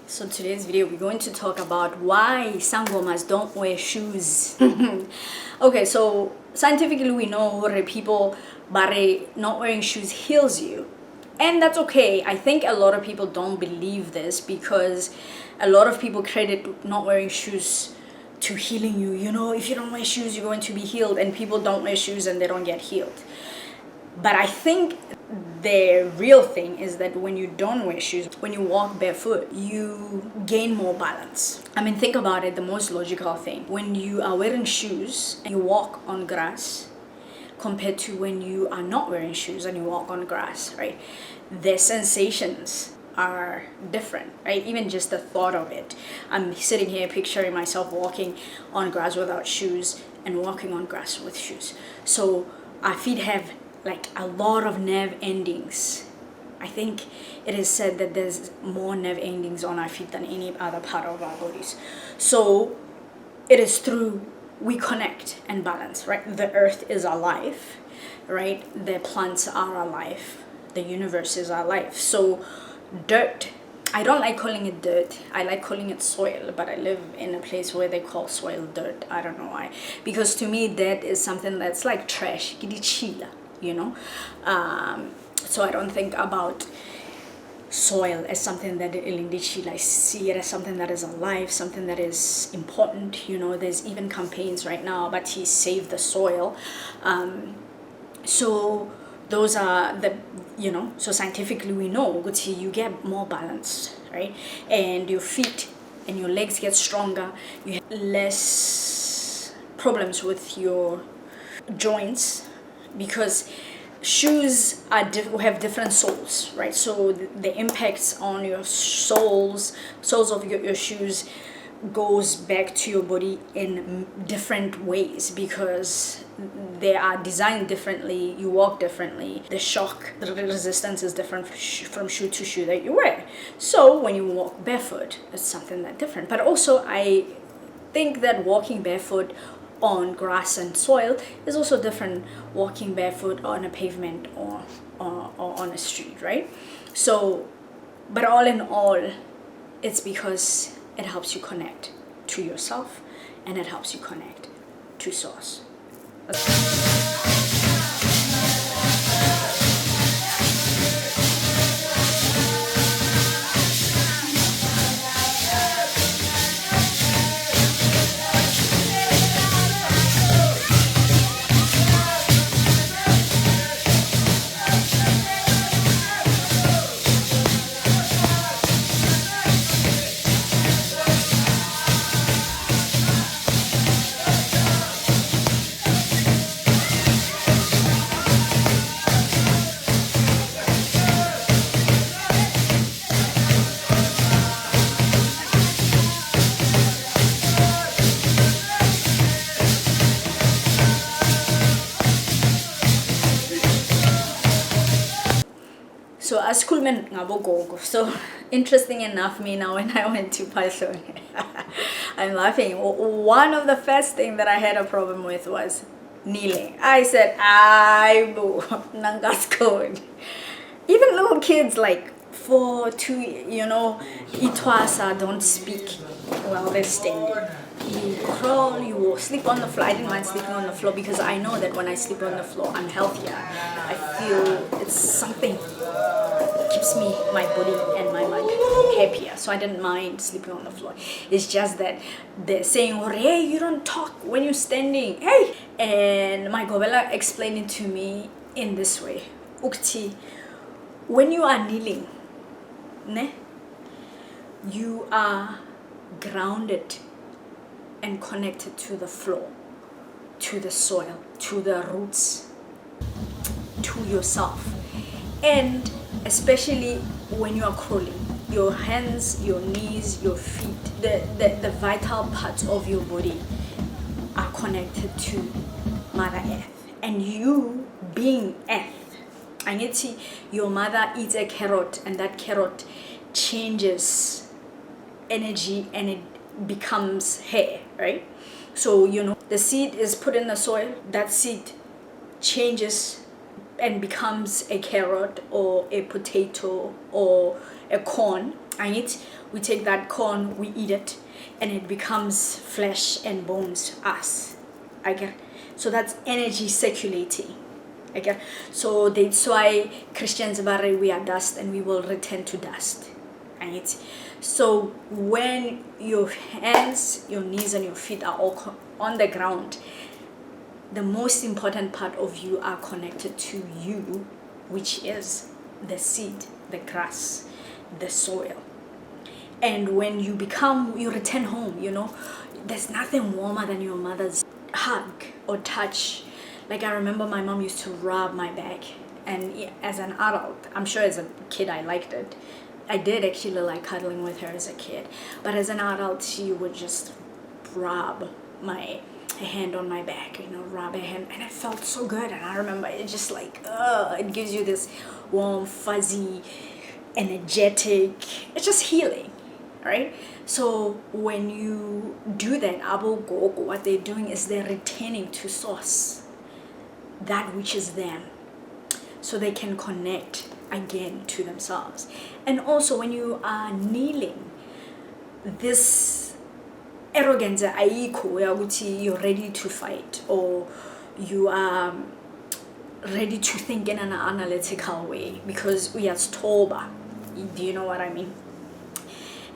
So today's video we're going to talk about why Sangomas don't wear shoes. Okay, so scientifically we know that people not wearing shoes heals you. And that's okay. I think a lot of people don't believe this because a lot of people credit not wearing shoes to healing you. You know, if you don't wear shoes, you're going to be healed, and people don't wear shoes and they don't get healed. But I think the real thing is that when you don't wear shoes, when you walk barefoot, you gain more balance. I mean, think about it, the most logical thing. When you are wearing shoes and you walk on grass, compared to when you are not wearing shoes and you walk on grass, right? The sensations are different, right? Even just the thought of it. I'm sitting here picturing myself walking on grass without shoes and walking on grass with shoes. So our feet have like a lot of nerve endings. I think it is said that there's more nerve endings on our feet than any other part of our bodies. So it is through we connect and balance, right? The earth is alive, right? The plants are alive. The universe is alive. So dirt, I don't like calling it dirt. I like calling it soil, but I live in a place where they call soil dirt. I don't know why. Because to me, dirt is something that's like trash. You know, so I don't think about soil as something that I see it as something that is alive, something that is important. You know, there's even campaigns right now, but he saved the soil. So those are the, you know, so scientifically we know you get more balanced, right? And your feet and your legs get stronger. You have less problems with your joints, because shoes have different soles, right? So the impacts on your soles of your shoes goes back to your body in different ways because they are designed differently. You walk differently. The shock, the resistance is different from shoe to shoe that you wear. So when you walk barefoot, it's something that different. But also I think that walking barefoot on grass and soil is also different walking barefoot on a pavement or on a street, right? So, but all in all, it's because it helps you connect to yourself and it helps you connect to source. So as kulmen ngabogogo. So interesting enough, me now when I went to Python, I'm laughing. One of the first thing that I had a problem with was kneeling. I said, "I boo, nangas code." Even little kids like 4, 2, you know, itwasa don't speak while they're standing. You crawl, you sleep on the floor. I didn't mind sleeping on the floor because I know that when I sleep on the floor, I'm healthier. I feel it's something that keeps me, my body and my mind happier. So I didn't mind sleeping on the floor. It's just that they're saying, "Oh, hey, you don't talk when you're standing. Hey!" And my Gobela explained it to me in this way. Ukti, when you are kneeling, you are grounded and connected to the floor, to the soil, to the roots, to yourself. And especially when you are crawling, your hands, your knees, your feet, the vital parts of your body are connected to Mother Earth. And you being Earth, I need to see your mother eats a carrot and that carrot changes energy and it becomes hair, right? So, you know, the seed is put in the soil, that seed changes and becomes a carrot or a potato or a corn, right? We take that corn, we eat it, and it becomes flesh and bones, us. I get. So that's energy circulating. I get. So that's why Christians say we are dust and we will return to dust, right? So when your hands, your knees, and your feet are all on the ground, the most important part of you are connected to you, which is the seed, the grass, the soil. And when you return home, there's nothing warmer than your mother's hug or touch. Like I remember my mom used to rub my back, and as an adult, I'm sure as a kid I liked it. I did actually like cuddling with her as a kid, but as an adult she would just rub my hand on my back, rub her hand, and it felt so good. And I remember it just like, it gives you this warm, fuzzy, energetic, it's just healing, right? So when you do that, abogogo, what they're doing is they're returning to source, that which is them, so they can connect again to themselves. And also when you are kneeling, this arrogance ayikho ukuthi you're ready to fight, or you are ready to think in an analytical way, because we are stoba. Do you know what I mean?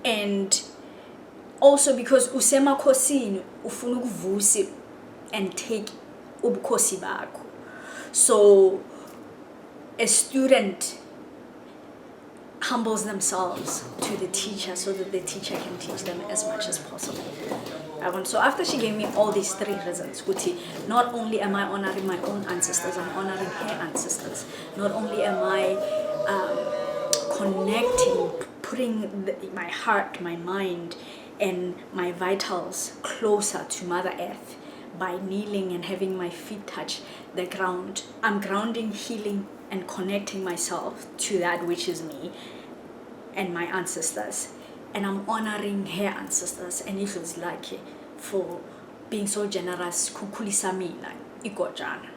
And also because usemakhosini ufuna ukuvusa and take ubukhosi bakho. So a student humbles themselves to the teacher so that the teacher can teach them as much as possible. So after she gave me all these 3 reasons, Guti, not only am I honoring my own ancestors, I'm honoring her ancestors. Not only am I connecting, putting my heart, my mind, and my vitals closer to Mother Earth by kneeling and having my feet touch the ground. I'm grounding, healing, and connecting myself to that which is me and my ancestors. And I'm honoring her ancestors, and it was lucky for being so generous, kukulisa mina, ikojana,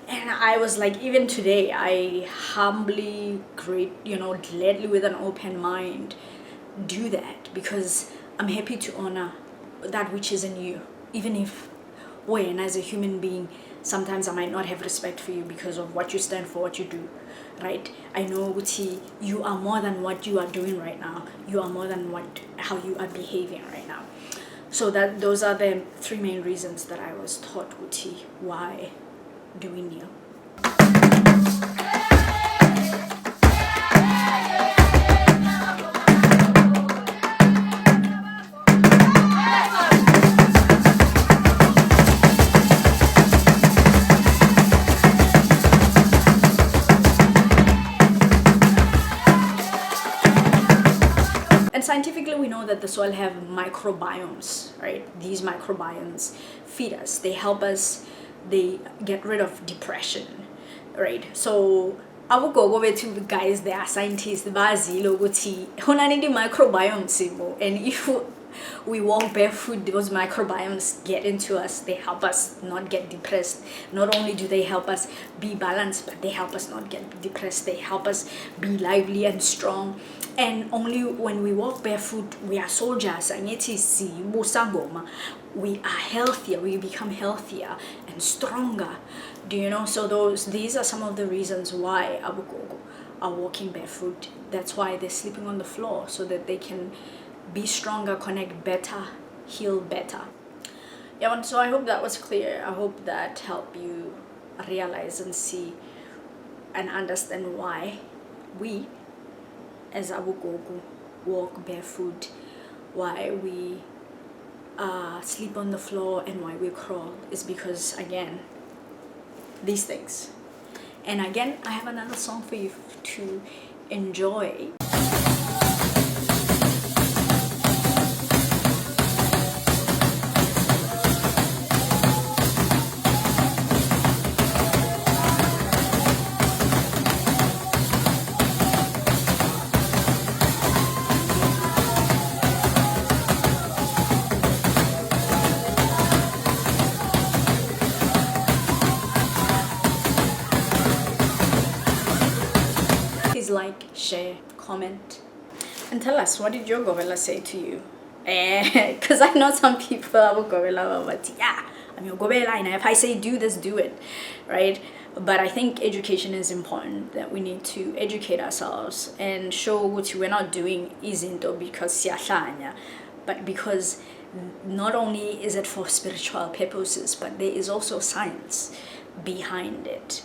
And I was like, even today, I humbly, gladly with an open mind, do that, because I'm happy to honor that which is in you, even if when as a human being, sometimes I might not have respect for you because of what you stand for, what you do, right? I know, Uti, you are more than what you are doing right now. You are more than how you are behaving right now. So those are the 3 main reasons that I was taught, Uti, why do we kneel? Scientifically, we know that the soil have microbiomes, right? These microbiomes feed us. They help us. They get rid of depression, right? So I will go over to guys. They are scientists. Bazilo guti. Honani di microbiome simo. And if we walk barefoot, those microbiomes get into us. They help us not get depressed. Not only do they help us be balanced, but they help us not get depressed. They help us be lively and strong. And only when we walk barefoot, we are soldiers. Sangoma, we are healthier. We become healthier and stronger. Do you know? So these are some of the reasons why Abugogo are walking barefoot. That's why they're sleeping on the floor, so that they can be stronger, connect better, heal better. Yeah, so I hope that was clear. I hope that helped you realize and see and understand why we as Abugogo walk barefoot, why we sleep on the floor, and why we crawl. Is because, again, these things. And again, I have another song for you to enjoy. Please like, share, comment. And tell us, what did your gorilla say to you? Because I know some people have a gorilla, but yeah, I'm your gorilla, and if I say do this, do it, right? But I think education is important, that we need to educate ourselves and show what we're not doing isn't because siyahlanya, but because not only is it for spiritual purposes, but there is also science behind it,